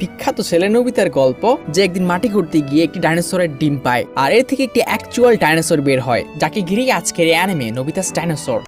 বিখ্যাত ছেলে নোবিতার গল্প, যে একদিন মাটি খুঁড়তে গিয়ে একটি ডাইনোসরের ডিম পায় আর এর থেকে একটি অ্যাকচুয়াল ডাইনোসর বের হয়, যাকে ঘিরেই আজকের অ্যানিমে নোবিতাস ডাইনোসর।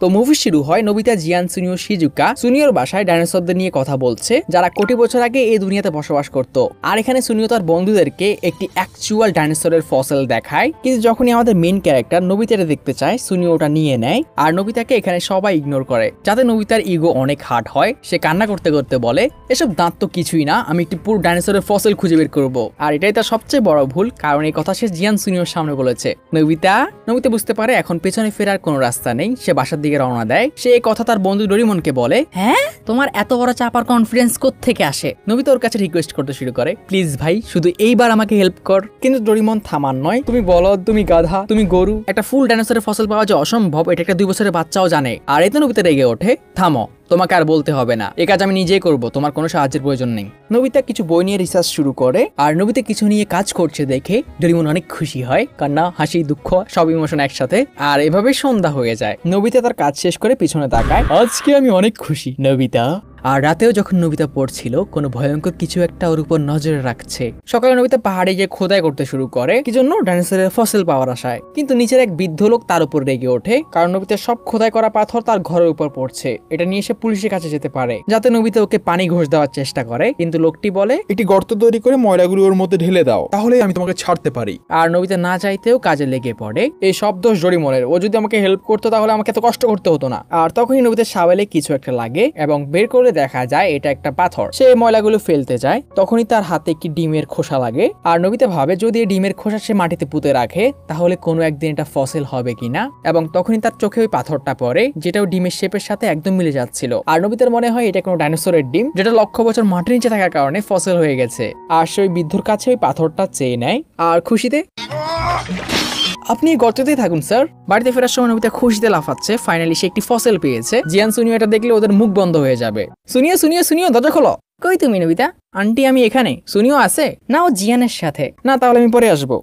তো মুভি শুরু হয় নোবিতা, জিয়ান, সুনিও, শিজুকা সুনিওর বাসায় ডাইনোসরদের নিয়ে কথা বলছে, যারা কোটি বছর আগে এই দুনিয়াতে বসবাস করত। আর এখানে সুনিও তার বন্ধুদেরকে একটি অ্যাকচুয়াল ডাইনোসরের ফসিল দেখায়, কিন্তু যখনই আমাদের মেইন ক্যারেক্টার নোবিতাকে দেখতে চায়, সুনিও ওটা নিয়ে নেয় আর নোবিতাকে এখানে সবাই ইগনোর করে, যাতে নোবিতার ইগো অনেক হার্ট হয়। সে কান্না করতে করতে বলে, এসব দাঁত তো কিছুই না, আমি একটি পুরো ডাইনোসরের ফসিল খুঁজে বের করবো। আর এটাই তার সবচেয়ে বড় ভুল, কারণ এই কথা সে জিয়ান, সুনিওর সামনে বলেছে। নোবিতা বুঝতে পারে এখন পেছনে ফেরার কোনো রাস্তা নেই। সে বাসার দিকে রওনা দেয়। সে এই কথা তার বন্ধু ডোরিমনকে বলে, হ্যাঁ তোমার এত বড় চাপার কনফিডেন্স কোত্থেকে আসে? নোবিতা ওর কাছে রিকোয়েস্ট করতে শুরু করে, প্লিজ ভাই শুধু এইবার আমাকে হেল্প কর। কিন্তু ডোরিমন থামান নয়, তুমি বলদ, তুমি গাধা, তুমি গরু, একটা ফুল ডাইনোসরের ফসিল পাওয়া যে অসম্ভব এটা একটা 2 বছরের বাচ্চাও জানে। আর এতে নোবিতা রেগে ওঠে, থামো, তোমাকে আর বলতে হবে না, এই কাজ আমি নিজেই করব, তোমার কোনো সাহায্যের প্রয়োজন নেই। নোবিতা কিছু বই নিয়ে রিসার্চ শুরু করে আর নোবিতা কিছু নিয়ে কাজ করছে দেখে ডোরিমন অনেক খুশি হয়। কান্না, হাসি, দুঃখ সব ইমোশন একসাথে। আর এভাবে সন্ধ্যা হয়ে যায়। নোবিতা তার কাজ শেষ করে পিছনে তাকায়, আজকে আমি অনেক খুশি নোবিতা। আর রাতেও যখন নোবিতা পড়ছিল, কোনো ভয়ঙ্কর কিছু একটা ওর উপর নজরে রাখছে। সকালে নোবিতা পাহাড়ে গিয়ে খোদাই করতে শুরু করে, কি জন্য? ডাইনোসরের ফসিল পাওয়ার আশায়। কিন্তু নিচের এক বৃদ্ধ লোক তার উপর রেগে ওঠে, কারণ নোবিতা সব খোদাই করা পাথর তার ঘরের উপর পড়ছে। এটা নিয়ে সে পুলিশের কাছে যেতে পারে, যাতে নোবিতা ওকে পানি ঘোষ দেওয়ার চেষ্টা করে। কিন্তু লোকটি বলে, একটি গর্ত তৈরি করে ময়লাগুলো ওর মধ্যে ঢেলে দাও, তাহলে আমি তোমাকে ছাড়তে পারি। আর নোবিতা না চাইতেও কাজে লেগে পড়ে। এই সব দোষ ডোরিমনের, ও যদি আমাকে হেল্প করতো তাহলে আমাকে এত কষ্ট করতে হতো না। আর তখনই নোবিতার সাবেলে কিছু একটা লাগে এবং বের করে দেখা যায় এটা একটা পাথর। সে ময়লাগুলো ফেলতে যায়, তখনই তার হাতে একটি ডিমের খোসা লাগে। আর নোবিতা ভাবে যদি এই ডিমের খোসা সে মাটিতে পুঁতে রাখে তাহলে কোনো একদিন এটা ফসিল হবে কিনা। এবং তখনই তার চোখে ওই পাথরটা পড়ে, যেটাও ডিমের শেপের সাথে একদম মিলে যাচ্ছিল। আর নোবিতার মনে হয় এটা কোনো ডাইনোসরের ডিম, যেটা লক্ষ বছর মাটির নিচে থাকার কারণে ফসিল হয়ে গেছে। আর সে ওই বৃদ্ধর কাছে ওই পাথরটা চেয়ে নেয় আর খুশিতে, আপনি গর্ততেই থাকুন স্যার। বাড়িতে ফেরার সময় নোবিতা খুশিতে লাফাচ্ছে, ফাইনালি সে একটি ফসিল পেয়েছে। জিয়ান, সুনিও এটা দেখলে ওদের মুখ বন্ধ হয়ে যাবে। সুনিও দরজা খোলো। কই তুমি নোবিতা? আন্টি আমি এখানে। সুনিও আছে না? ও জিয়ানের সাথে। না, তাহলে আমি পরে আসবো।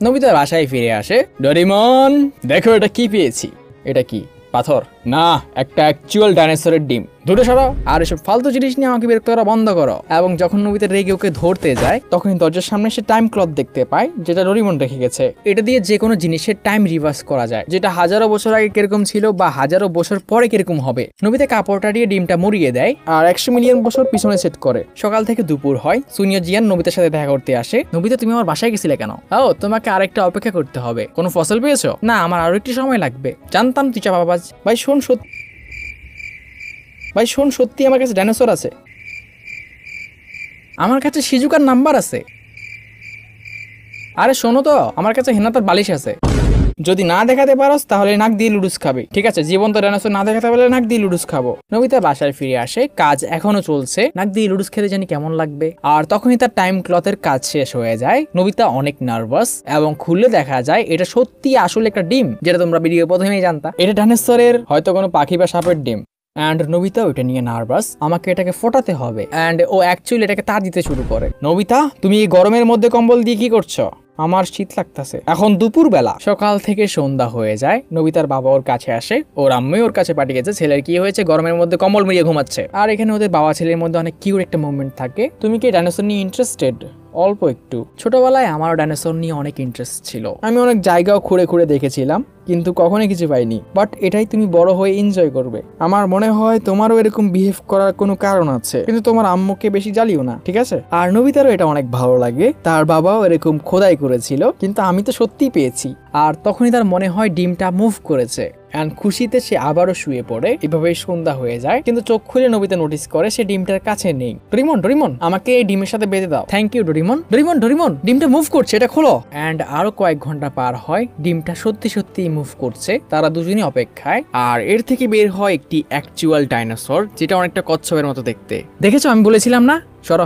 নোবিতা বাসায় ফিরে আসে। ডোরিমন দেখো এটা কি পেয়েছি। এটা কি পাথর? না, একটা অ্যাকচুয়াল ডাইনোসরের ডিম। দূরে সরো, আর এসব ফালতু জিনিস নিয়ে আমাকে বিরক্ত করা বন্ধ করো। এবং যখন নোবিতা রেগে ওকে ধরতে যায়, তখন দরজার সামনে সে টাইম ক্লথ দেখতে পায়, যেটা ডোরিমন রেখে গেছে। এটা দিয়ে যে কোনো জিনিসের টাইম রিভার্স করা যায়, যেটা হাজারো বছর আগে কিরকম ছিল বা হাজারো বছর পরে কিরকম হবে। নোবিতা কাপড়টা দিয়ে ডিমটা মুড়িয়ে দেয় আর 100 মিলিয়ন বছর পিছনে সেট করে। সকাল থেকে দুপুর হয়। সুনিও, জিয়ান নোবিতার সাথে দেখা করতে আসে। নোবিতা তুমি আমার বাসায় গেছিলে কেন? ও, তোমাকে আরেকটা অপেক্ষা করতে হবে। কোনো ফসল পেয়েছো? না, আমার আরো একটু সময় লাগবে। জানতাম তুই চাপাবাজ। ভাই শোন, সত্যি আমার কাছে ডাইনোসর আছে। আমার কাছে শিজুকার নাম্বার আছে। আরে শোনো তো, আমার কাছে হেনাতার বালিশ আছে। যদি না দেখাতে পারোস তাহলে নাক দিয়ে লুডুস খাবে। ঠিক আছে, জীবন্ত ডাইনোসর না দেখাতে পারলে নাক দিয়ে লুডুস খাবো। নোবিতা বাসায় ফিরে আসে, কাজ এখনো চলছে। নাক দিয়ে লুডুস খেতে জানি কেমন লাগবে। আর তখনই তার টাইম ক্লথের কাজ শেষ হয়ে যায়। নোবিতা অনেক নার্ভাস এবং খুললে দেখা যায় এটা সত্যি আসলে একটা ডিম, যেটা তোমরা ভিডিও প্রথমেই জানতা। এটা ডাইনোসরের হয়তো কোনো পাখি বা সাপের ডিম। অ্যান্ড নোবিতা ওইটা নিয়ে নার্ভাস, আমাকে এটাকে ফোটাতে হবে। অ্যান্ড ও অ্যাকচুয়ালি এটাকে তা দিতে শুরু করে। নোবিতা তুমি এই গরমের মধ্যে কম্বল দিয়ে কি করছো? আমার শীত লাগতেছে। এখন দুপুর বেলা। সকাল থেকে সন্ধ্যা হয়ে যায়। নোবিতার বাবা ওর কাছে আসে, ওর আম্মু ওর কাছে পাঠিয়েছে ছেলের কি হয়েছে, গরমের মধ্যে কম্বল মিলিয়ে ঘুমাচ্ছে। আর এখানে ওদের বাবা ছেলের মধ্যে অনেক কিউট একটা মুভমেন্ট থাকে। তুমি কি ডাইনোসর নিয়ে ইন্টারেস্টেড? অল্প একটু। ছোটবেলায় আমারও ডাইনোসর নিয়ে অনেক ইন্টারেস্ট ছিল। আমি অনেক জায়গাও খুঁড়ে দেখেছিলাম, কিন্তু কখনোই কিছু পাইনি। বাট এটাই তুমি বড় হয়ে এনজয় করবে। আমার মনে হয় তোমারও এরকম বিহেভ করার কোনো কারণ আছে, কিন্তু তোমার আম্মুকে বেশি জ্বালিও না, ঠিক আছে? আর নোবিতারও এটা অনেক ভালো লাগে। তার বাবাও এরকম খোদাই করেছিল, কিন্তু আমি তো সত্যিই পেয়েছি। আর তখনই তার মনে হয় ডিমটা মুভ করেছে। এন্ড খুশিতে সে আবারও শুয়ে পড়ে। এভাবেই সন্ধ্যা হয়ে যায়, কিন্তু চোখ খুলে নোবিতা নোটিস করে সে ডিমটার কাছে নেই। ডোরিমন আমাকে এই ডিমের সাথে বেঁধে দাও। Thank you Doraemon. ডিমটা মুভ করছে, এটা খোলো। এন্ড আরো কয়েক ঘন্টা পার হয়, ডিমটা সত্যি মুভ করছে। তারা দুজনই অপেক্ষায়। আর এর থেকে বের হয় একটি অ্যাকচুয়াল ডাইনোসর, যেটা অনেকটা কচ্ছপের মতো দেখতে। দেখেছো, আমি বলেছিলাম না? সরো।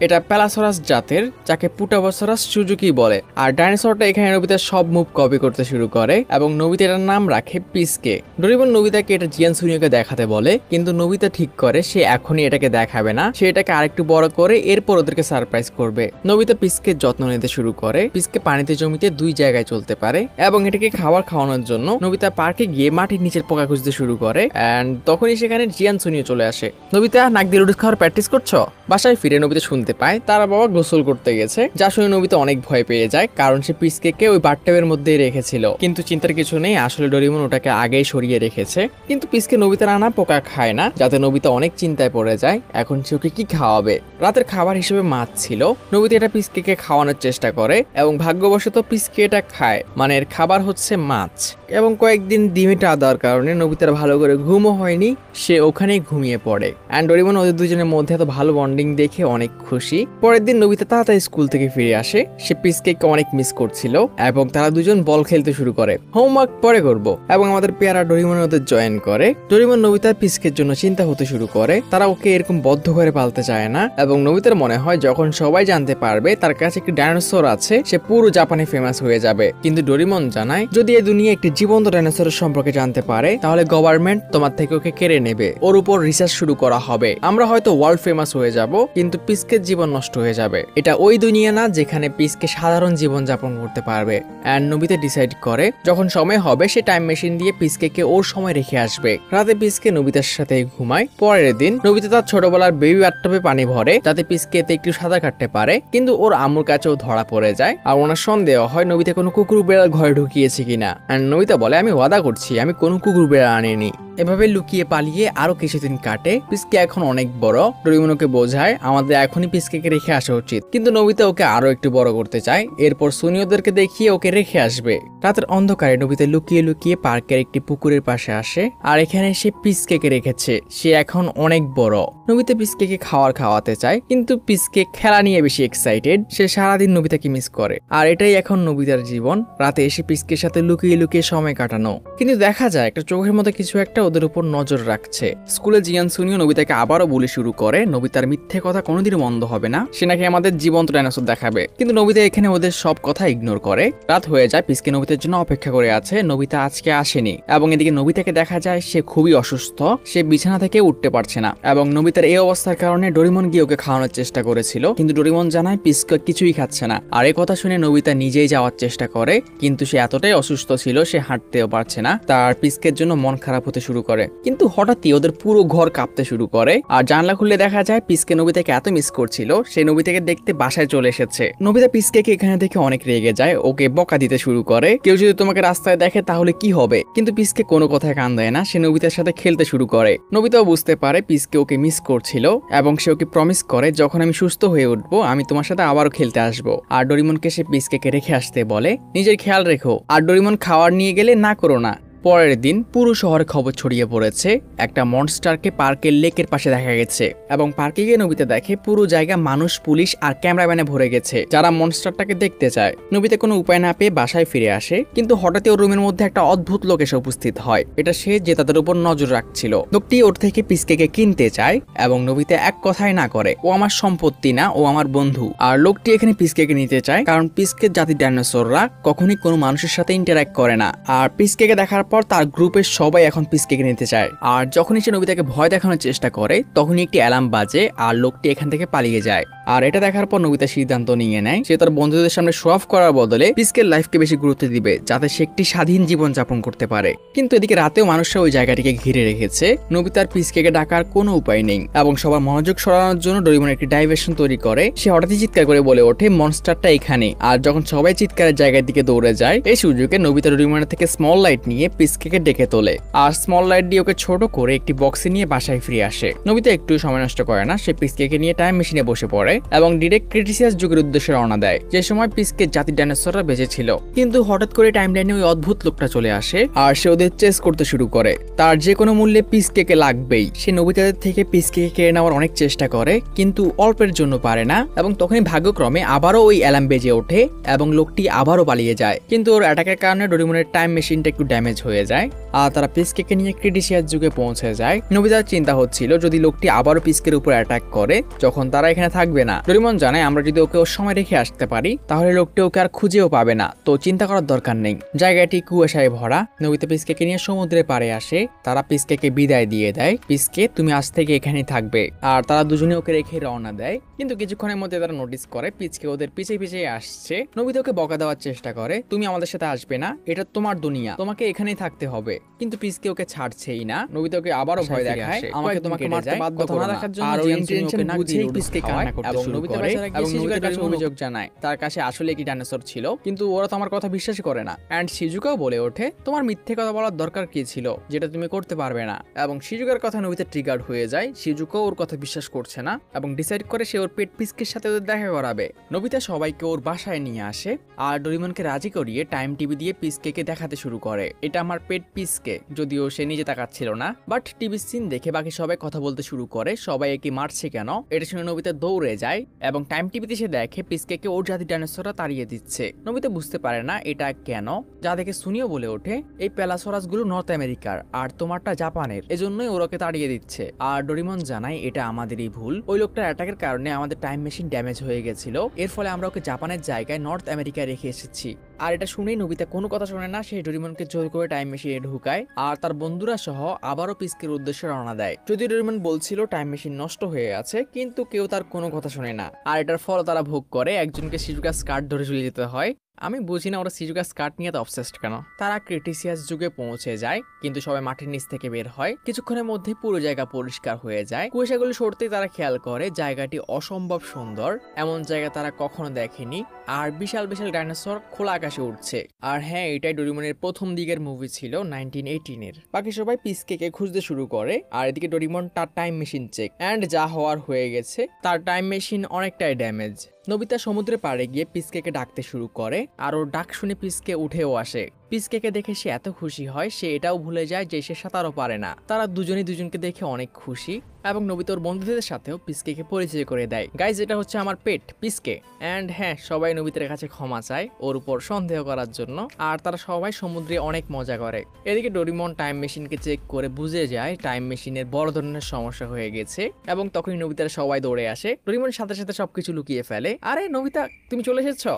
এটা প্যালাসোরাস জাতের, যাকে পুটাবসরাস সুজুকি বলে। আর ডাইনোসরটা এখানে নোবিতার সব মুভ কপি করতে শুরু করে এবং নোবিতা এটার নাম রাখে পিসকে। ডোরেমন নোবিতাকে এটা জিয়ান সুনিওকে দেখাতে বলে, কিন্তু নোবিতা ঠিক করে সে এখনই এটাকে দেখাবে না, সে এটাকে আরেকটু বড় করে এরপর ওদেরকে সারপ্রাইজ করবে। নোবিতা পিসকে যত্ন নিতে শুরু করে। পিসকে পানিতে জমিতে 2 জায়গায় চলতে পারে এবং এটাকে খাওয়ানোর জন্য নোবিতা পার্কে গিয়ে মাটির নিচের পোকা খুঁজতে শুরু করে। এন্ড তখনই সেখানে জিয়ান সুনিও চলে আসে। নোবিতা নাক দিয়ে লুডুস খাওয়ার প্র্যাকটিস করছো? বাসায় ফিরে নোবিতা শুনতে পায় তার বাবা গোসল করতে গেছে, যা শুনে নোবিতা অনেক ভয় পেয়ে যায়, কারণ সে পিসকে ওই বাথটাবের মধ্যেই রেখেছিল। কিন্তু চিন্তার কিছু নেই, আসলে ডোরেমন ওটাকে আগেই সরিয়ে রেখেছে। কিন্তু পিসকে নোবিতার আনা পোকা খায় না, যাতে নোবিতা অনেক চিন্তায় পড়ে যায় এখন সে ওকে কি খাওয়াবে। রাতের খাবার হিসেবে মাছ ছিল। নোবিতা এটা পিসকে খাওয়ানোর চেষ্টা করে এবং ভাগ্যবশত পিসকে এটা খায়, মানে এর খাবার হচ্ছে মাছ। এবং কয়েকদিন ডিমটা দেওয়ার কারণে নোবিতার ভালো করে ঘুমও হয়নি, সে ওখানেই ঘুমিয়ে পড়ে। অ্যান্ড ডোরেমন ওদের দুজনের মধ্যে এত ভালো বন্ডিং দেখে অনেক খুশি। পরের দিন নোবিতা তাড়াতাড়ি স্কুল থেকে ফিরে আসে। সে পিসকে অনেক মিস করছিল এবং তারা দুজন বল খেলতে শুরু করে। হোমওয়ার্ক পরে করব, এবং আমাদের পেয়ারা ডোরেমন ওদের জয়েন করে। ডোরেমন নোবিতার পিসকের জন্য চিন্তা হতে শুরু করে, তারা ওকে এরকম বদ্ধ করে পালতে চায় না। এবং নোবিতার মনে হয় যখন সবাই জানতে পারবে তার কাছে একটি ডাইনোসর আছে, সে পুরো জাপানে ফেমাস হয়ে যাবে। কিন্তু ডোরেমন জানায় যদি এই দুনিয়া একটি জীবন্ত ডাইনোসরের সম্পর্কে জানতে পারে তাহলে গভর্নমেন্ট তোমার থেকে ওকে কেড়ে নেবে, ওর উপর রিসার্চ শুরু করা হবে। আমরা হয়তো ওয়ার্ল্ড ফেমাস হয়ে যাব, কিন্তু পিসকের জীবন নষ্ট হয়ে যাবে। এটা ওই দুনিয়া না যেখানে পিসকে সাধারণ জীবন যাপন করতে পারবে। এন্ড নোবিতা ডিসাইড করে যখন সময় হবে সে টাইম মেশিন দিয়ে পিসকে ওর সময় রেখে আসবে। রাতে পিসকে নোবিতার সাথে ঘুমায়। পরের দিন নোবিতা তার ছোটবেলার বেবি বাথটবে পানি ভরে যাতে পিসকে এতে একটু সাঁতার কাটতে পারে, কিন্তু ওর আম্মুর কাছেও ধরা পড়ে যায়। আর ওনার সন্দেহ হয় নোবিতা কোনো কুকুর বেড়াল ঘরে ঢুকিয়েছে কিনা। এন্ড নোবিতা বলে আমি ওয়াদা করছি আমি কোনো কুকুর বেড়াল আনিনি। এভাবে লুকিয়ে পালিয়ে আরো কিছুদিন কাটে। পিসকে এখন অনেক বড়। ডোরেমন ওকে বোঝায় আমাদের এখনই পিসকে রেখে আসা উচিত, কিন্তু নোবিতা ওকে আরো একটু বড় করতে চায়। এরপর সুনিওদেরকে দেখিয়ে ওকে রেখে আসবে। রাতের অন্ধকারে নোবিতা লুকিয়ে লুকিয়ে পার্কের একটি পুকুরের পাশে আসে, আর এখানে সে পিসকে রেখেছে। সে এখন অনেক বড়। নোবিতা পিসকে খাওয়াতে চায়, কিন্তু পিসকে খেলা নিয়ে বেশি এক্সাইটেড। সে সারাদিন নোবিতাকে মিস করে, আর এটাই এখন নোবিতার জীবন। রাতে এসে পিসকের সাথে লুকিয়ে লুকিয়ে সময় কাটানো। কিন্তু দেখা যায় একটা চোখের মতো কিছু একটা ওদের উপর নজর রাখছে। স্কুলে জিয়ান সুনিও নোবিতাকে আবারও বলে শুরু করে নোবিতার মিথ্যে কথা কোনোদিনও বন্ধ হবে না, সে নাকি আমাদের জীবন্ত ডাইনোসর দেখাবে। কিন্তু নোবিতা এখানে ওদের সব কথা ইগনোর করে। রাত হয়ে যায়, পিসকে নোবিতার জন্য অপেক্ষা করে আছে। নোবিতা আজকে আসেনি এবং এদিকে নোবিতাকে দেখা যায় সে খুবই অসুস্থ, সে বিছানা থেকে উঠতে পারছে না। এবং নোবিতার এই অবস্থার কারণে ডোরেমন গিয়ে ওকে খাওয়ানোর চেষ্টা করেছিল, কিন্তু ডোরেমন জানায় পিসকে কিছুই খাচ্ছে না। আর এই কথা শুনে নোবিতা নিজেই যাওয়ার চেষ্টা করে, কিন্তু সে এতটাই অসুস্থ ছিল সে হাঁটতেও পারছে না। তার পিসকের জন্য মন খারাপ হতে শুরু করে। কিন্তু হঠাৎই ওদের পুরো ঘর কাঁপতে শুরু করে, আর জানলা খুললে দেখা যায় পিসকে নোবিতাকে এত মিস করছিল সে নোবিতাকে দেখতে বাসায় চলে এসেছে। নোবিতা পিসকে এখানে দেখে অনেক রেগে যায়, ওকে বকা দিতে শুরু করে, কেউ যদি তোমাকে রাস্তায় দেখে তাহলে কি হবে। কিন্তু পিসকে কোনো কথায় কান দেয় না, সে নোবিতার সাথে খেলতে শুরু করে। নোবিতাও বুঝতে পারে পিসকে ওকে মিস করছিল এবং সে ওকে প্রমিস করে যখন আমি সুস্থ হয়ে উঠবো আমি তোমার সাথে আবারও খেলতে আসবো। আর ডোরেমনকে সে পিসকে রেখে আসতে বলে, নিজের খেয়াল রেখো। আর ডোরেমন খাওয়ার নিয়ে গেলে না করো না। পরের দিন পুরো শহরে খবর ছড়িয়ে পড়েছে একটা মনস্টারকে পার্কের লেকের পাশে দেখা গেছে, এবং পার্কে গিয়ে নোবিতা দেখে পুরো জায়গা মানুষ, পুলিশ আর ক্যামেরাম্যানে ভরে গেছে যারা মনস্টারটাকে দেখতে চায়। নোবিতা কোনো উপায় না পেয়ে বাসায় ফিরে আসে, কিন্তু হঠাৎই ওর রুমের মধ্যে একটা অদ্ভুত লোক এসে উপস্থিত হয়। এটা সে যে তাদের উপর নজর রাখছিল। লোকটি ওর থেকে পিসকে কিনতে চায় এবং নোবিতা এক কথাই না করে, ও আমার সম্পত্তি না, ও আমার বন্ধু। আর লোকটি এখানে পিসকে নিতে চায় কারণ পিসকের জাতির ডাইনোসররা কখনই কোনো মানুষের সাথে ইন্টারঅ্যাক্ট করে না। আর পিসকে দেখার পর তার গ্রুপের সবাই এখন পিসকে নিতে চায়। আর যখনই সে নোবিতাকে ভয় দেখানোর চেষ্টা করে তখনই একটি অ্যালার্ম বাজে আর লোকটি এখান থেকে পালিয়ে যায়। আর এটা দেখার পর নোবিতা সিদ্ধান্ত নিয়ে নেয় সে তার বন্ধুদের সামনে শো অফ করার বদলে পিসকের লাইফকে বেশি গুরুত্ব দিবে, যাতে সে একটি স্বাধীন জীবন যাপন করতে পারে। কিন্তু এদিকে রাতেও মানুষরা ওই জায়গাটিকে ঘিরে রেখেছে। নোবিতার পিসকে ডাকার কোনো উপায় নেই এবং সবার মনোযোগ সরানোর জন্য ডোরেমন একটি ডাইভারশন তৈরি করে। সে হঠাৎই চিৎকার করে বলে ওঠে মনস্টারটা এখানে। আর যখন সবাই চিৎকারের জায়গার দিকে দৌড়ে যায় এই সুযোগে নোবিতা ডোরেমনের থেকে স্মল লাইট নিয়ে পিসকে ডেকে তোলে আর স্মল লাইট দিয়ে ওকে ছোট করে একটি বক্সে নিয়ে বাসায় ফিরে আসে। নোবিতা একটু সময় নষ্ট করে না, সে পিসকে নিয়ে টাইম মেশিনে বসে পড়ে এবং ডিরেক্ট ক্রিটিসিয়াস যুগের উদ্দেশ্যে রওনা দেয়, যে সময় পিসকে জাতির ডাইনোসররা বেঁচে ছিল। কিন্তু হঠাৎ করে টাইমলাইনে ওই অদ্ভুত লোকটা চলে আসে আর সে ওদের চেস করতে শুরু করে। তার যে কোনো মূল্যে পিসকে লাগবেই। সে নোবিতাদের থেকে পিসকে কেড়ে নেওয়ার অনেক চেষ্টা করে, কিন্তু অল্পের জন্য পারে না এবং তখনই ভাগ্যক্রমে আবারও ওই অ্যালার্ম বেজে ওঠে এবং লোকটি আবারও পালিয়ে যায়। কিন্তু ওর অ্যাটাকের কারণে ডোরেমনের টাইম মেশিনটা একটু ড্যামেজ হয়ে যায় আর তারা পিসকে নিয়ে ক্রিটিসিয়াস যুগে পৌঁছে যায়। নোবিতার চিন্তা হচ্ছিল যদি লোকটি আবারও পিসকের উপর অ্যাটাক করে যখন তারা এখানে থাকবে না। ডোরেমন জানায় আমরা যদি ওকে ওর সময় রেখে আসতে পারি তাহলে লোকটি ওকে আর খুঁজেও পাবে না, তো চিন্তা করার দরকার নেই। জায়গাটি কুয়াশায় ভরা। নোবিতা পিসকেকে নিয়ে সমুদ্রের পাড়ে আসে। তারা পিসকেকে বিদায় দিয়ে দেয়। পিসকে, তুমি আজ থেকে এখানেই থাকবে। আর তারা দুজনে ওকে রেখে রওনা দেয়। কিন্তু কিছুক্ষণের মধ্যে তারা নোটিস করে পিসকে ওদের পিছে পিছে আসছে। নোবিতা ওকে বকা দেওয়ার চেষ্টা করে, তুমি আমাদের সাথে আসবে না, এটা তোমার দুনিয়া, তোমাকে এখানেই থাকতে হবে। কিন্তু পিসকে ওকে ছাড়ছেই না। নোবিতা ওকে আবারও ভয় দেখায়, আমাকে তোমাকে মারতে বাধ্য করো না। আর ওই ইন্টেনশন বুঝেই পিসকে কান্না করতে শুরু করে এবং শিজুকার কাছে অভিযোগ জানায় তার কাছে আসলে কি ডাইনোসর ছিল, কিন্তু ওরা তো আমার কথা বিশ্বাসই করে না। এন্ড শিজুকাও বলে ওঠে, তোমার মিথ্যে কথা বলার দরকার কি ছিল যেটা তুমি করতে পারবে না। এবং শিজুকার কথা নোবিতা ট্রিগার্ড হয়ে যায়। শিজুকাও ওর কথা বিশ্বাস করছে না এবং ডিসাইড করে সে ওর পেট পিসকের সাথে ওদের দেখা করাবে। নোবিতা সবাইকে ওর বাসায় নিয়ে আসে আর ডোরেমনকে রাজি করিয়ে টাইম টিভি দিয়ে পিসকেকে দেখাতে শুরু করে, এটা আমার পেট পিসকে, যদিও সে নিজে তাকাচ্ছিল না। বাট টিভি সিন দেখে বাকি সবাই কথা বলতে শুরু করে, সবাই একে মারছে কেন, এটা শুনে নোবিতা দৌড়ে যায় এবং টাইম টিভিতে সে দেখে পিসকেকে ওর জাতি ডাইনোসররা তাড়িয়ে দিচ্ছে। নোবিতা বুঝতে পারে না এটা কেন, যা দেখে সুনিও বলে ওঠে, এই প্যালাসোরাস গুলো নর্থ আমেরিকার আর তোমারটা জাপানের, এজন্যই ওরাকে তাড়িয়ে দিচ্ছে। আর ডোরেমন জানায় এটা আমাদেরই ভুল, ওই লোকটার অ্যাটাকের কারণে আমাদের টাইম মেশিন ড্যামেজ হয়ে গেছিল, এর ফলে আমরা ওকে জাপানের জায়গায় নর্থ আমেরিকায় রেখে এসেছি। আর এটা শুনেই নোবিতা কোনো কথা শোনে না, সে ডোরেমনকে জোর করে টাইম মেশিনে ঢুকায় আর তার বন্ধুরা সহ আবারও পিসকের উদ্দেশ্যে রওনা দেয়। যদিও ডোরেমন বলছিল টাইম মেশিন নষ্ট হয়ে আছে, কিন্তু কেউ তার কোনো কথা শোনে না। আর এটার ফল তারা ভোগ করে, একজনকে শিজুকা স্কার্ট ধরে চলে যেতে হয়। আমি বুঝি না ওরা শিজুকা স্কার্ট নিয়ে তো অবসেসড কেন। তারা ক্রিটিসিয়াস যুগে পৌঁছে যায়, কিন্তু সবাই মাটির নিচ থেকে বের হয়। কিছুক্ষণের মধ্যে পুরো জায়গা পরিষ্কার হয়ে যায়। কুয়াশাগুলো সরতেই তারা খেয়াল করে জায়গাটি অসম্ভব সুন্দর, এমন জায়গা তারা কখনো দেখেনি। আর বিশাল বিশাল ডাইনোসর খোলা আকাশে উঠছে। আর হ্যাঁ, এটাই ডোরেমনের প্রথম দিকের মুভি ছিল 1918-এর। বাকি সবাই পিসকেকে খুঁজতে শুরু করে আর এদিকে ডোরেমন তার টাইম মেশিন চেক এন্ড যা হওয়ার হয়ে গেছে, তার টাইম মেশিন অনেকটাই ড্যামেজ। নোবিতা সমুদ্রের পাড়ে গিয়ে পিসকেকে ডাকতে শুরু করে আর ওর ডাক শুনে পিসকে উঠেও আসে। পিসকেকে দেখে সে এত খুশি হয় সে এটাও ভুলে যায় যে সে সাঁতারও পারে না। তারা দুজনেই দুজনকে দেখে অনেক খুশি এবং নোবিতা ওর বন্ধুদের সাথেও পিসকেকে পরিচয় করে দেয়। গাইজ, এটা হচ্ছে আমার পেট পিসকে। এন্ড হ্যাঁ, সবাই নোবিতার কাছে ক্ষমা চায় ওর উপর সন্দেহ করার জন্য। আর তারা সবাই সমুদ্রে অনেক মজা করে। এদিকে ডোরেমন টাইম মেশিনকে চেক করে বুঝে যায় টাইম মেশিনের বড় ধরনের সমস্যা হয়ে গেছে এবং তখনই নোবিতার সবাই দৌড়ে আসে। ডোরেমন সাথে সাথে সবকিছু লুকিয়ে ফেলে। আরে নোবিতা, তুমি চলে এসেছো?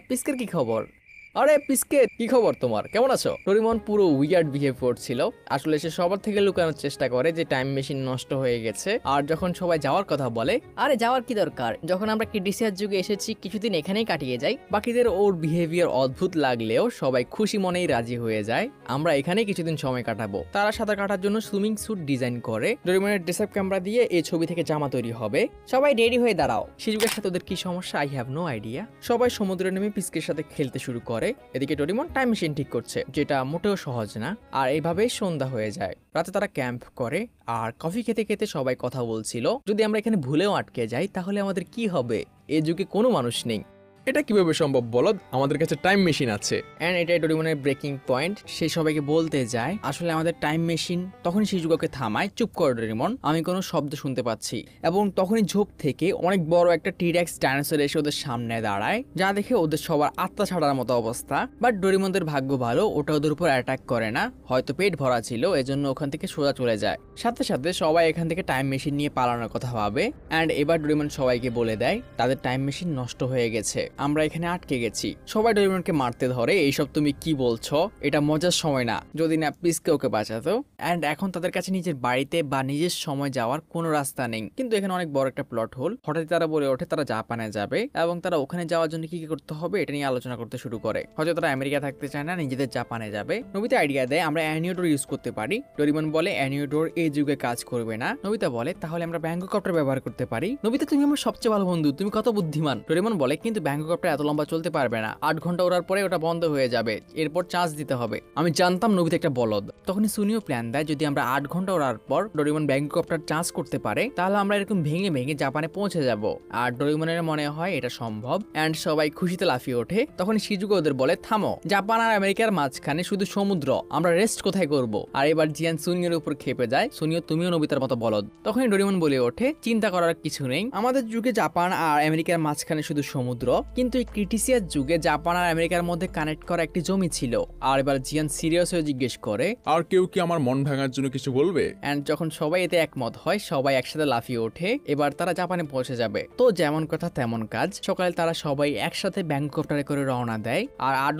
পিসকের কি খবর? আরে পিসকে, কি খবর তোমার, কেমন আছো? ডোরেমন পুরো উইয়ার্ড বিহেভ করছিল। আসলে সে সবার থেকে লুকানোর চেষ্টা করে যে টাইম মেশিন নষ্ট হয়ে গেছে। আর যখন সবাই যাওয়ার কথা বলে, আরে যাওয়ার কি দরকার, যখন আমরা ক্রিটিসিয়াস যুগে এসেছি কিছুদিন এখানেই কাটিয়ে যাই। বাকিদের ওর বিহেভিয়ার অদ্ভুত লাগলেও সবাই খুশি মনেই রাজি হয়ে যায়, আমরা এখানেই কিছুদিন সময় কাটাবো। তারা সাঁতার কাটার জন্য সুইমিং স্যুট ডিজাইন করে। ডোরেমনের ড্রেসআপ ক্যামেরা দিয়ে এই ছবি থেকে জামা তৈরি হবে। সবাই রেডি হয়ে দাঁড়াও। শিজুকার সাথে ওদের কি সমস্যা, আই হ্যাভ নো আইডিয়া। সবাই সমুদ্রে নেমে পিসকের সাথে খেলতে শুরু করে। এদিকে ডোরেমন টাইম মেশিন ঠিক করছে, যেটা মোটেও সহজ না। আর এইভাবেই সন্ধ্যা হয়ে যায়। রাতে তারা ক্যাম্প করে আর কফি খেতে খেতে সবাই কথা বলছিল, যদি আমরা এখানে ভুলেও আটকে যাই তাহলে আমাদের কি হবে, এই যুগে কোনো মানুষ নেই। এটা কিভাবে সম্ভব বলো, আমাদের কাছে টাইম মেশিন আছে। এন্ড এটাই ডোরেমনের ব্রেকিং পয়েন্ট। সে সবাইকে বলতে যায় আসলে আমাদের টাইম মেশিন। তখনই শিজুকাকে থামায়, চুপ কর ডোরেমন, আমি কোনো শব্দ শুনতে পাচ্ছি। এবং তখনই ঝোপ থেকে অনেক বড় একটা টিরেক্স ডাইনোসর এসে ওদের সামনে দাঁড়ায়, যা দেখে ওদের সবার আত্মা ছাড়ার মতো অবস্থা। বাট ডোরেমনদের ভাগ্য ভালো, ওটা ওদের উপর অ্যাটাক করে না, হয়তো পেট ভরা ছিল এজন্য ওখান থেকে সোজা চলে যায়। সাথে সাথে সবাই এখান থেকে টাইম মেশিন নিয়ে পালানোর কথা ভাবে। এন্ড এবার ডোরেমন সবাইকে বলে দেয় তাদের টাইম মেশিন নষ্ট হয়ে গেছে, আমরা এখানে আটকে গেছি। সবাই ডোরেমনকে মারতে ধরে, এইসব তুমি কি বলছো, এটা মজার সময় না, যদি না পিসকে ওকে বাঁচাতো। এন্ড এখন তাদের কাছে নিজের বাড়িতে বা নিজের সময় যাওয়ার কোনো রাস্তা নেই। কিন্তু এখানে অনেক বড় একটা প্লট হোল। হঠাৎ তারা বলে ওঠে তারা জাপানে যাবে এবং তারা ওখানে যাওয়ার জন্য কি কি করতে হবে এটা নিয়ে আলোচনা করতে শুরু করে। হয়তো তারা আমেরিকা থাকতে চায় না, নিজেদের জাপানে যাবে। নোবিতা আইডিয়া দেয় আমরা অ্যানিওডোর ইউজ করতে পারি। ডোরেমন বলে অ্যানিওডোর এই যুগে কাজ করবে না। নোবিতা বলে তাহলে আমরা ব্যাঙ্গকপ্টার ব্যবহার করতে পারি। নোবিতা, তুমি আমার সবচেয়ে ভালো বন্ধু, তুমি কত বুদ্ধিমান। ডোরেমন বলে কিন্তু ব্যাঙ্গকপ্টার এত লম্বা চলতে পারবে না, 8 ঘন্টা ওড়ার পরে ওটা বন্ধ হয়ে যাবে, এরপর চার্জ দিতে হবে। আমি জানতাম নোবিতা একটা বলদ। তখনই সুনিও প্ল্যান দেয় যদি আমরা 8 ঘন্টা ওড়ার পর ডোরেমন ব্যাঙ্গকপ্টার চার্জ করতে পারে তাহলে আমরা এরকম ভেঙে ভেঙে জাপানে পৌঁছে যাব। আর ডোরেমনের মনে হয় এটা সম্ভব এন্ড সবাই খুশিতে লাফিয়ে ওঠে। তখন শিজুকা ওদের বলে থামো, জাপান আর আমেরিকার মাঝখানে শুধু সমুদ্র, আমরা রেস্ট কোথায় করব? আর এবার জিয়ান সুনিওর উপর খেপে যায়, সুনিও তুমিও নোবিতার মতো বলদ। তখনই ডোরেমন বলে ওঠে চিন্তা করার কিছু নেই, আমাদের যুগে জাপান আর আমেরিকার মাঝখানে শুধু সমুদ্র, কিন্তু এই ক্রিটিসিয়াস যুগে জাপান আর আমেরিকার মধ্যে কানেক্ট করা একটি জমি ছিল। আর এবার জিয়ান সিরিয়াস হয়ে জিজ্ঞেস করে, আর কেউ কি আমার মন ভাঙার জন্য কিছু বলবে? এন্ড যখন সবাই এতে একমত হয়, সবাই একসাথে লাফিয়ে ওঠে। এবার তারা জাপানে পৌঁছে যাবে। তো যেমন কথা তেমন কাজ, সকালে তারা সবাই একসাথে ব্যাংকপ্টারে করে রওনা দেয় আর 8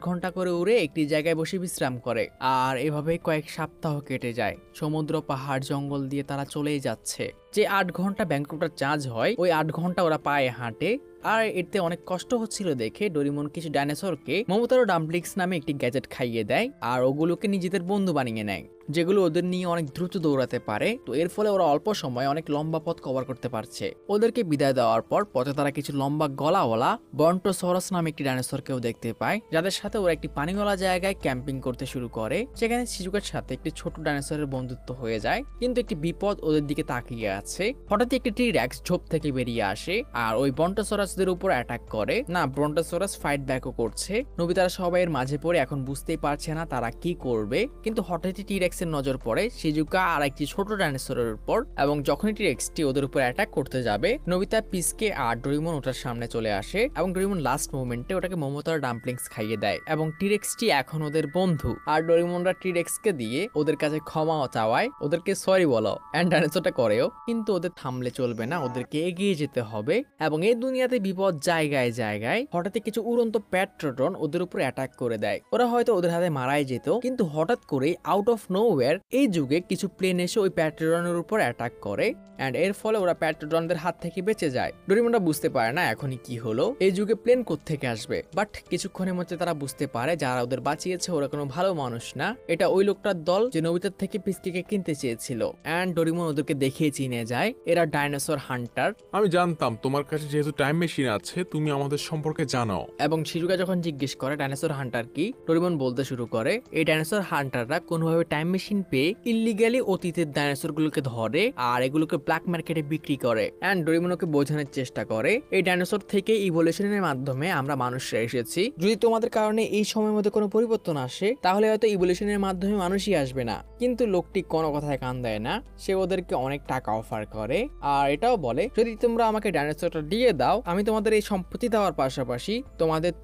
ঘন্টা করে উড়ে একটি জায়গায় বসে বিশ্রাম করে। আর এভাবে কয়েক সপ্তাহ কেটে যায়। সমুদ্র, পাহাড়, জঙ্গল দিয়ে তারা চলেই যাচ্ছে। যে 8 ঘন্টা ব্যাংকপ্টার চার্জ হয়, ওই 8 ঘন্টা ওরা পায়ে হাঁটে। আর এতে অনেক কষ্ট হচ্ছিল দেখে ডোরিমন কিছু ডাইনোসরকে মোমোতারো ডাম্পলিংস নামে একটি গ্যাজেট খাইয়ে দেয় আর ওগুলোকে নিজেদের বন্ধু বানিয়ে নেয়, যেগুলো ওদের নিয়ে অনেক দ্রুত দৌড়াতে পারে। তো এর ফলে ওরা অল্প সময়ে অনেক লম্বা পথ কভার করতে পারছে। ওদেরকে বিদায় দেওয়ার পর পথে তারা কিছু লম্বা গলাওয়ালা বন্টোসরাস নামে একটি ডাইনোসরকেও দেখতে পায়, যাদের সাথে ওরা একটি পানিওয়ালা জায়গায় ক্যাম্পিং করতে শুরু করে। সেখানে শিজুকার সাথে একটি ছোট ডাইনোসরের বন্ধুত্ব হয়ে যায়। কিন্তু একটি বিপদ ওদের দিকে তাকিয়ে আছে। হঠাৎ একটি টি-রেক্স ঝোপ থেকে বেরিয়ে আসে আর ওই বন্টোসরাসদের উপর অ্যাটাক করে। না, বন্টোসরাস ফাইট ব্যাকও করছে। নোবিতারা সবাই এর মাঝে পড়ে এখন বুঝতেই পারছে না তারা কি করবে। কিন্তু হঠাৎই টি-রেক্স এর নজর পড়ে শিজুকা আর একটি ছোট ডাইনোসরের উপর, এবং যখনই টি-রেক্সটি ওদের উপর অ্যাটাক করতে যাবে, নোবিতা, পিসকে আর ডোরিমন ওটার সামনে চলে আসে এবং ডোরিমন লাস্ট মোমেন্টে ওটাকে মোমোতার ডাম্পলিংস খাইয়ে দেয়। এবং টি-রেক্সটি এখন ওদের বন্ধু। আর ডোরিমনরা টি-রেক্সকে দিয়ে ওদের কাছে ক্ষমাও চাওয়ায়, ওদেরকে সরি বলো, এন্ড ডাইনোসরটা করেও। কিন্তু ওদের থামলে চলবে না, ওদেরকে এগিয়ে যেতে হবে। এবং এই দুনিয়াতে বিপদ জায়গায় জায়গায়। হঠাৎই কিছু উড়ন্ত প্যাট্রোটন ওদের উপর অ্যাটাক করে দেয়। ওরা হয়তো ওদের হাতে মারাই যেত, কিন্তু হঠাৎ করে আউট অফ নোওয়্যার এই যুগে কিছু প্লেন এসে ওই প্যাট্রোটনের উপর অ্যাটাক করে, এন্ড এর ফলে ওরা প্যাট্রোটনদের হাত থেকে বেঁচে যায়। ডোরিমনরা বুঝতে পারে না এখনই কি হলো, এই যুগে প্লেন কোত্থেকে আসবে। বাট কিছুক্ষণের মধ্যে তারা বুঝতে পারে যারা ওদের বাঁচিয়েছে ওরা কোনো ভালো মানুষ না, এটা ওই লোকটার দল যে নোবিতার থেকে পিসকে কিনতে চেয়েছিল। এন্ড ডোরিমন ওদেরকে দেখিয়ে চিনে যায় এরা ডাইনোসর হান্টার। আমি জানতাম তোমার কাছে যেহেতু টাইম মেশিন আছে তুমি আমাদের সম্পর্কে জানাও। এবং শিজুকা যখন জিজ্ঞেস করে ডাইনোসর হান্টার কি, ডোরিমন বলতে শুরু করে এই ডাইনোসর হান্টাররা কোনোভাবে টাইম মেশিন পেয়ে ইল্লিগালি অতীতের ডাইনোসর গুলোকে ধরে আর এগুলোকে ব্ল্যাক মার্কেটে বিক্রি করে। এন্ড ডোরিমন ওকে বোঝানোর চেষ্টা করে এই ডাইনোসর থেকে ইভলিউশনের মাধ্যমে আমরা মানুষরা এসেছি। যদি তোমাদের কারণে এই সময়ের মধ্যে কোনো পরিবর্তন আসে, তাহলে হয়তো ইভলিউশনের মাধ্যমে মানুষই আসবে না। কিন্তু লোকটি কোনো কথায় কান দেয় না। সে ওদেরকে অনেক টাকা অফার করে আর এটাও বলে যদি তোমরা আমাকে ডাইনোসরটা দিয়ে দাও, আমি তোমাদের এই সম্পত্তি দেওয়ার পাশাপাশি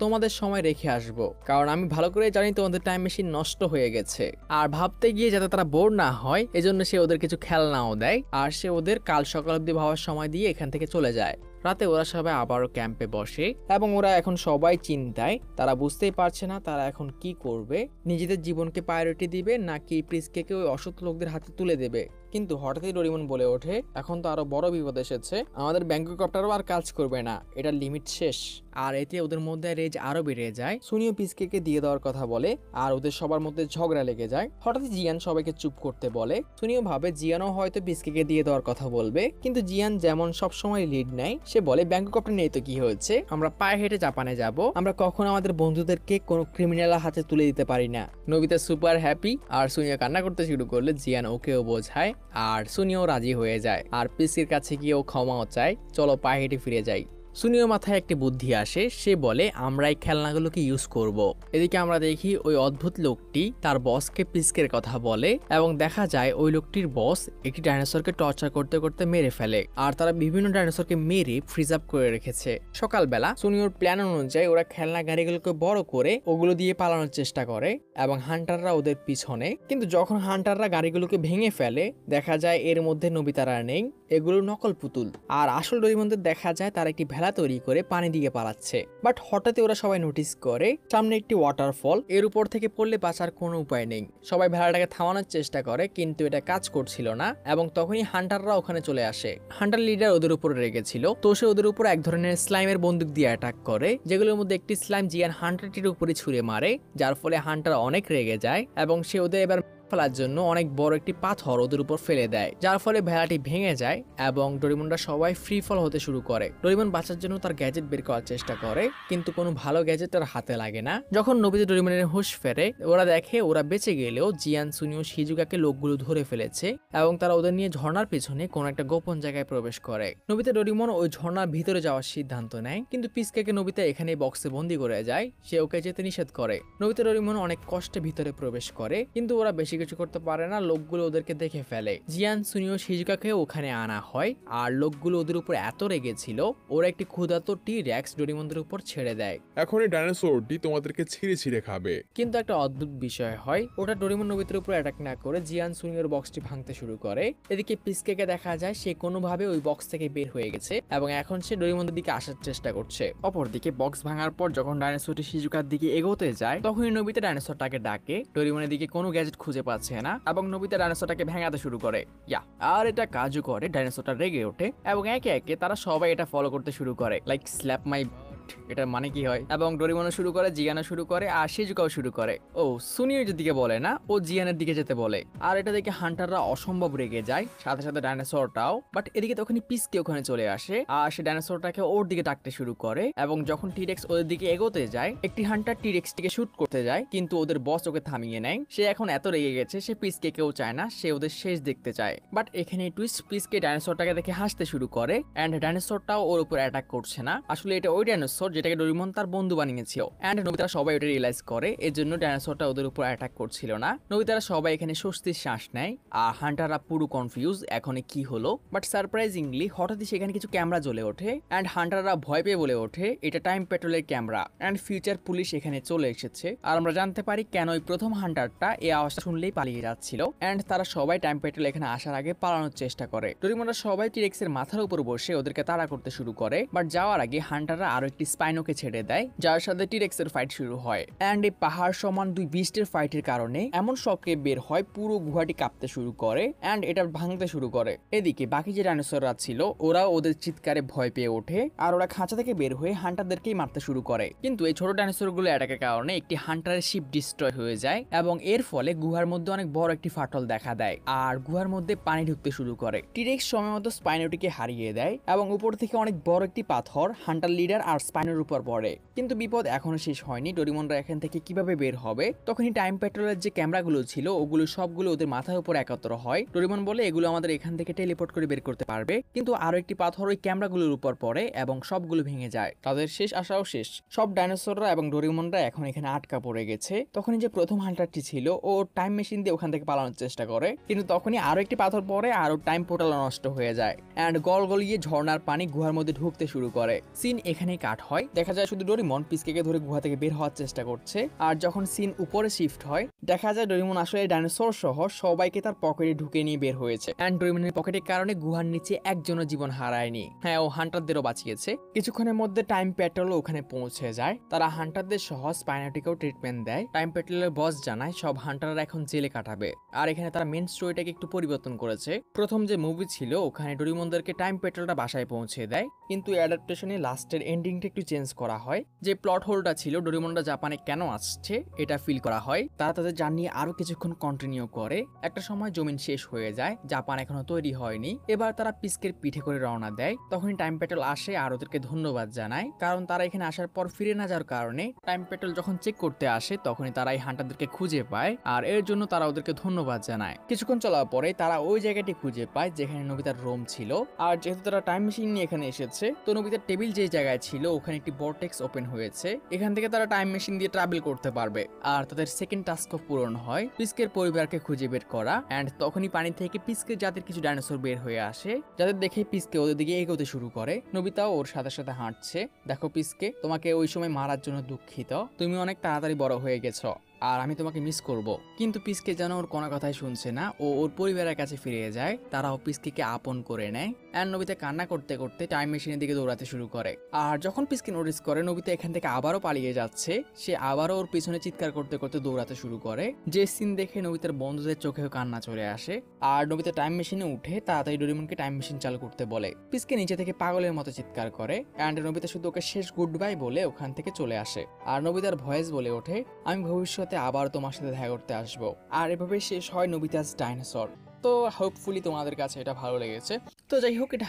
তোমাদের সময় রেখে আসবো, কারণ আমি ভালো করে জানি তোমাদের টাইম মেশিন নষ্ট হয়ে গেছে। আর ভাবতে গিয়ে যাতে তারা বোর না হয় এজন্য সে ওদের কিছু খেলনাও দেয় আর সে ওদের কাল সকাল অব্দি ভাবার সময় দিয়ে এখান থেকে চলে যায়। রাতে ওরা সবাই আবারও ক্যাম্পে বসে এবং ওরা এখন সবাই চিন্তায়। তারা বুঝতেই পারছে না তারা এখন কি করবে, নিজেদের জীবনকে প্রায়োরিটি দিবে নাকি প্রিসকে ওই অসৎ লোকদের হাতে তুলে দেবে। কিন্তু হঠাৎই ডোরিমন বলে ওঠে এখন তো আরো বড় বিপদ এসেছে, আমাদের ব্যাংককপ্টারও আর কাজ করবে না, এটা লিমিট শেষ। আর এতে ওদের মধ্যে রেজ আরো বেড়ে যায়। সুনিও পিসকে দিয়ে দেওয়ার কথা বলে আর ওদের সবার মধ্যে ঝগড়া লেগে যায়। হঠাৎ জিয়ান সবাইকে চুপ করতে বলে। সুনিও ভাবে জিয়ানও হয়তো পিসকে দিয়ে দেওয়ার কথা বলবে, কিন্তু জিয়ান যেমন সবসময় লিড নেয়, সে বলে ব্যাংককপ্টার নেই তো কি হয়েছে, আমরা পায়ে হেঁটে জাপানে যাব, আমরা কখনো আমাদের বন্ধুদেরকে কোনো ক্রিমিনালের হাতে তুলে দিতে পারি না। নোবিতা সুপার হ্যাপি আর সুনিও কান্না করতে শুরু করলে জিয়ান ওকেও বোঝায় আর সুনিও রাজি হয়ে যায় আর পিসির কাছে গিয়ে ও ক্ষমাও চায়। চলো পায়ে হেঁটে ফিরে যাই। সুনিও মাথায় একটি বুদ্ধি আসে, সে বলে আমরা এই খেলনাগুলোকে ইউজ করব। এদিকে আমরা দেখি ওই অদ্ভুত লোকটি তার বসকে পিসকের কথা বলে এবং দেখা যায় ওই লোকটির বস একটি ডাইনোসরকে টর্চার করতে করতে মেরে ফেলে আর তারা বিভিন্ন ডাইনোসরকে মেরে ফ্রিজ আপ করে রেখেছে। সকালবেলা সুনিওর প্ল্যান অনুযায়ী ওরা খেলনা গাড়িগুলোকে বড় করে ওগুলো দিয়ে পালানোর চেষ্টা করে এবং হান্টাররা ওদের পিছনে। কিন্তু যখন হান্টাররা গাড়িগুলোকে ভেঙে ফেলে দেখা যায় এর মধ্যে নোবিতারা নেই, এগুলো নকল পুতুল। আর আসল ডোরিমনদের দেখা যায় তার একটি ভেলা তৈরি করে পানি দিয়ে পালাচ্ছে। বাট হঠাৎ ওরা সবাই নোটিস করে সামনে একটি ওয়াটারফল, এর উপর থেকে পড়লে বাঁচার কোনো উপায় নেই। সবাই ভেলাটাকে থামানোর চেষ্টা করে কিন্তু এটা কাজ করছিল না এবং তখনই হান্টাররা ওখানে চলে আসে। হান্টার লিডার ওদের উপর রেগেছিল, তো সে ওদের উপর এক ধরনের স্লাইমের বন্দুক দিয়ে অ্যাটাক করে, যেগুলোর মধ্যে একটি স্লাইম জিয়ান হান্টারটির উপরে ছুঁড়ে মারে, যার ফলে হান্টার অনেক রেগে যায় এবং সে ওদের এবার ফেলার জন্য অনেক বড় একটি পাথর ওদের উপর ফেলে দেয়, যার ফলে ভেলাটি ভেঙে যায় এবং ডোরিমনরা সবাই ফ্রি ফল হতে শুরু করে। ডোরিমন বাঁচার জন্য তার গ্যাজেট বের করার চেষ্টা করে কিন্তু কোনো ভালো গ্যাজেট তার হাতে লাগে না। যখন নোবিতা ডোরিমনের হুঁশ ফেরে ওরা দেখে ওরা বেঁচে গেলেও জিয়ান, সুনিও, শিজুকাকে লোকগুলো ধরে ফেলেছে এবং তারা ওদের নিয়ে ঝর্ণার পেছনে কোনো একটা গোপন জায়গায় প্রবেশ করে। নোবিতা ডোরিমন ওই ঝর্ণার ভিতরে যাওয়ার সিদ্ধান্ত নেয় কিন্তু পিসকে নোবিতা এখানে বক্সে বন্দি করে যায়, সে ওকে যেতে নিষেধ করে। নোবিতা ডোরিমন অনেক কষ্টে ভিতরে প্রবেশ করে কিন্তু ওরা বেশি কিছু করতে পারে না, লোকগুলো ওদেরকে দেখে ফেলে। জিয়ান সুনিও শিজুকাকে ওখানে আনা হয়, আর লোকগুলো ওদের উপর এত রেগেছিল ওরা একটি ক্ষুধার্ত টি-রেক্স ডোরেমনদের উপর ছেড়ে দেয়। এখন এই ডাইনোসরটি তোমাদেরকে ছিঁড়ে ছিঁড়ে খাবে। কিন্তু একটা অদ্ভুত বিষয় হয়, ওটা ডোরেমন নোবিতার উপর অ্যাটাক না করে জিয়ান সুনিওর বক্সটি ভাঙতে শুরু করে। এদিকে পিসকেকে দেখা যায় সে কোনোভাবে ওই বক্স থেকে বের হয়ে গেছে এবং এখন সে ডোরেমনের দিকে আসার চেষ্টা করছে। অপরদিকে বক্স ভাঙার পর যখন ডাইনোসরটি শিজুকার দিকে এগোতে যায় তখনই নোবিতা ডাইনোসরটাকে ডাকে। ডোরেমনের দিকে কোনো গ্যাজেট খুঁজে পাচ্ছে না এবং নোবিতা ডাইনোসরটাকে ভেঙাতে শুরু করে। আর এটা কাজও করে, ডাইনোসরটা রেগে ওঠে এবং একে একে তারা সবাই এটা ফলো করতে শুরু করে। লাইক স্ল্যাপ মাই, এটার মানে কি হয়? এবং ডোরেমনও শুরু করে, জিয়ানও শুরু করে, আর শিজুকাও শুরু করে। ও সুনিওর দিকে বলে না, ও জিয়ানের দিকে যেতে বলে। আর এটা দেখে হান্টাররা অসম্ভব রেগে যায়, সাথে সাথে ডাইনোসরটাও। বাট এদিকে তখনই পিসকে ওখানে চলে আসে আর সে ডাইনোসরটাকে ওর দিকে ডাকতে শুরু করে। এবং যখন টিরেক্স ওদের দিকে এগোতে যায়, একটি হান্টার টিরেক্সটিকে শুট করতে যায়, কিন্তু ওদের বস ওকে থামিয়ে নেয়। সে এখন এত রেগে গেছে সে পিসকে কেউ চায় না, সে ওদের শেষ দেখতে চায়। বাট এখানে টুইস্ট, পিসকে ডাইনোসরটাকে দেখে হাসতে শুরু করে এন্ড ডাইনোসরটাও ওর উপর অ্যাটাক করছে না। আসলে এটা ওই ডাইনোসর যেটাকে ডোরেমন তার বন্ধু বানিয়েছিল। এন্ড নোবিতারা সবাই ওটা রিয়েলাইজ করে, এর জন্য ডাইনোসরটা ওদের উপর অ্যাটাক করছিল না। নোবিতারা সবাই এখানে স্বস্তির শ্বাস নেয় আর হান্টাররা পুরো কনফিউজ এখন কি হলো। বাট সারপ্রাইজিংলি হঠাৎই সেখানে কিছু ক্যামেরা জ্বলে ওঠে এন্ড হান্টাররা ভয় পেয়ে বলে ওঠে এটা টাইম পেট্রোলের ক্যামেরা এন্ড ফিউচার পুলিশ এখানে চলে এসেছে। আর আমরা জানতে পারি কেন ওই প্রথম হান্টারটা এই আওয়াজটা শুনলেই পালিয়ে যাচ্ছিল। এন্ড তারা সবাই টাইম পেট্রোল এখানে আসার আগে পালানোর চেষ্টা করে। ডোরেমনরা সবাই টিরেক্সের মাথার উপর বসে ওদেরকে তাড়া করতে শুরু করে। বাট যাওয়ার আগে হান্টাররা আরো একটি স্পাইনোকে ছেড়ে দেয়, যার সাথে টিরেক্সের ফাইট শুরু হয়। এন্ড এই পাহাড় সমান দুই বিস্টের ফাইটের কারণে এমন শকে বের হয় পুরো গুহাটি কাঁপতে শুরু করে এন্ড এটা ভাঙতে শুরু করে। এদিকে বাকি যে ডাইনোসররা ছিল ওরা ওদের চিৎকারে ভয় পেয়ে ওঠে আর ওরা খাঁচা থেকে বের হয়ে হান্টারদেরকেই মারতে শুরু করে। কিন্তু এই ছোট ডাইনোসরগুলো অ্যাটাকের কারণে একটি হান্টারের শিপ ডিস্ট্রয় হয়ে যায় এবং এর ফলে গুহার মধ্যে অনেক বড় একটি ফাটল দেখা দেয় আর গুহার মধ্যে পানি ঢুকতে শুরু করে। টিরেক্স সময় মতো স্পাইনোটিকে হারিয়ে দেয় এবং উপর থেকে অনেক বড় একটি পাথর হান্টার লিডার আর স্পাইনোর উপর পড়ে। কিন্তু বিপদ এখনো শেষ হয়নি, ডোরেমনরা এখান থেকে কিভাবে বের হবে? তখনই টাইম পেট্রোলের যে ক্যামেরাগুলো ছিল ওগুলো সবগুলো ওদের মাথার উপর একত্র হয়। ডোরেমন বলে এগুলো আমাদের এখান থেকে টেলিপোর্ট করে বের করতে পারবে, কিন্তু আরো একটি পাথর ওই ক্যামেরাগুলোর উপর পড়ে এবং সবগুলো ভেঙে যায়। তাদের শেষ আশাও শেষ। সব ডাইনোসররা এবং ডোরেমনরা এখন এখানে আটকা পড়ে গেছে। তখনই যে প্রথম হান্টারটি ছিল ও টাইম মেশিন দিয়ে ওখান থেকে পালানোর চেষ্টা করে, কিন্তু তখনই আরো একটি পাথর পড়ে আর টাইম পোর্টাল নষ্ট হয়ে যায় এন্ড গলগলিয়ে ঝর্ণার পানি গুহার মধ্যে ঢুকতে শুরু করে। সিন এখানেই কাট হয়। দেখা যায় শুধু ডোরেমন পিসকে ধরে গুহা থেকে বের হওয়ার চেষ্টা করছে। আর যখন সিন উপরে শিফট হয় দেখা যায় ডোরেমন আসলে ডাইনোসর সহ সবাইকে তার পকেটে ঢুকে নিয়ে বের হয়েছে এন্ড ডোরেমনের পকেটের কারণে গুহার নিচে একজনও জীবন হারায়নি। হ্যাঁ, ও হান্টারদেরও বাঁচিয়েছে। কিছুক্ষণের মধ্যে টাইম পেট্রোল ওখানে পৌঁছে যায়। তারা হান্টারদের সহ স্পাইনোটিকেও ট্রিটমেন্ট দেয়। টাইম পেট্রোলের বস জানায় সব হান্টাররা এখন জেলে কাটাবে। আর এখানে তারা মেন স্টোরিটাকে একটু পরিবর্তন করেছে। প্রথম যে মুভি ছিল ওখানে ডোরেমনদেরকে টাইম পেট্রোলটা বাসায় পৌঁছে দেয়, কিন্তু অ্যাডাপ্টেশনে লাস্টের এন্ডিংটা একটু চেঞ্জ করা হয়। যে প্লট হোলটা ছিল ডোরেমনরা জাপানে কেন আসছে এটা ফিল করা হয়। তারা তাদের জার্নি আরো কিছুক্ষণ কন্টিনিউ করে। একটা সময় জমিন শেষ হয়ে যায়, জাপান এখনো তৈরি হয়নি। এবার তারা পিসকের পিঠে করে রওনা দেয়। তখনই টাইম পেট্রোল আসে আর ওদেরকে ধন্যবাদ জানায়, কারণ তারা এখানে আসার পর ফিরে না যাওয়ার কারণে টাইম পেট্রোল যখন চেক করতে আসে তখনই তারা এই হান্টারদেরকে খুঁজে পায় আর এর জন্য তারা ওদেরকে ধন্যবাদ জানায়। কিছুক্ষণ চলার পরে তারা ওই জায়গাটি খুঁজে পায় যেখানে নোবিতার রুম ছিল। আর যেহেতু তারা টাইম মেশিন নিয়ে এখানে এসেছে তো নোবিতার টেবিল যে জায়গায় ছিল ওখানে একটি ভর্টেক্স ওপেন হয়েছে। এখান থেকে তারা টাইম মেশিন দিয়ে ট্রাভেল করতে পারবে। আর তাদের সেকেন্ড টাস্কও পূরণ হয়, পিসকের পরিবারকে খুঁজে বের করা। এন্ড তখনই পানি থেকে পিসকের জাতের কিছু ডাইনোসর বের হয়ে আসে, যাদের দেখে পিসকে ওদের দিকে এগোতে শুরু করে। নোবিতাও ওর সাথে সাথে হাঁটছে। দেখো পিসকে, তোমাকে ওই সময় মারার জন্য দুঃখিত, তুমি অনেক তাড়াতাড়ি বড় হয়ে গেছো আর আমি তোমাকে মিস করব। কিন্তু পিসকে যেন ওর কোনো কথাই শুনছে না, ও ওর পরিবারের কাছে ফিরে যায়। তারাও পিসকে আপন করে নেয় এন্ড নোবিতা কান্না করতে করতে টাইম মেশিনের দিকে দৌড়াতে শুরু করে। আর যখন পিসকে নোটিস করে নোবিতা এখান থেকে আবারও পালিয়ে যাচ্ছে, সে আবারও ওর পিছনে চিৎকার করতে করতে দৌড়াতে শুরু করে। যে সিন দেখে নোবিতার বন্ধুদের চোখেও কান্না চলে আসে। আর নোবিতা টাইম মেশিনে উঠে তাড়াতাড়ি ডোরেমনকে টাইম মেশিন চালু করতে বলে। পিসকে নিচে থেকে পাগলের মতো চিৎকার করে এন্ড নোবিতা শুধু ওকে শেষ গুড বাই বলে ওখান থেকে চলে আসে। আর নোবিতার ভয়েস বলে ওঠে, আমি ভবিষ্যতে আবার তোমার সাথে দেখা করতে আসবো। আর এভাবে শেষ হয় নোবিতাস ডাইনোসর। তো হোপফুলি তোমাদের কাছে এটা ভালো লেগেছে। তো যাই হোক, এটা